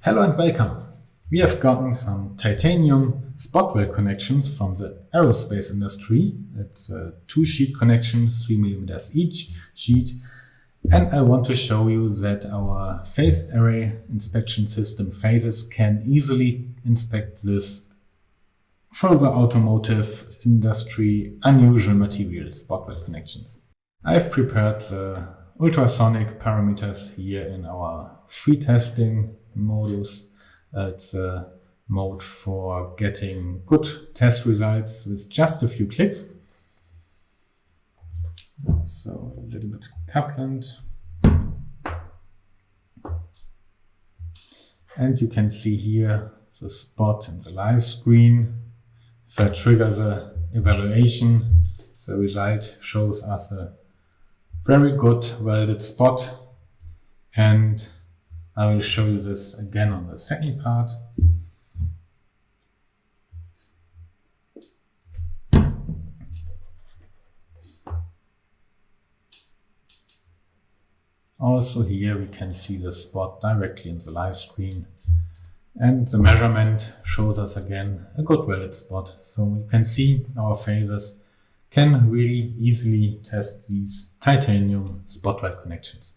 Hello and welcome. We have gotten some titanium spot weld connections from the aerospace industry. It's a 2-sheet connection, 3 mm each sheet. And I want to show you that our phase array inspection system phases can easily inspect this for the automotive industry unusual material spot weld connections. I've prepared the ultrasonic parameters here in our free testing modus. It's a mode for getting good test results with just a few clicks. So a little bit couplant. And you can see here the spot in the live screen. If I trigger the evaluation, the result shows us a very good welded spot. And I will show you this again on the second part. Also here we can see the spot directly in the live screen, and the measurement shows us again a good welded spot. So you can see our phases can really easily test these titanium spot weld connections.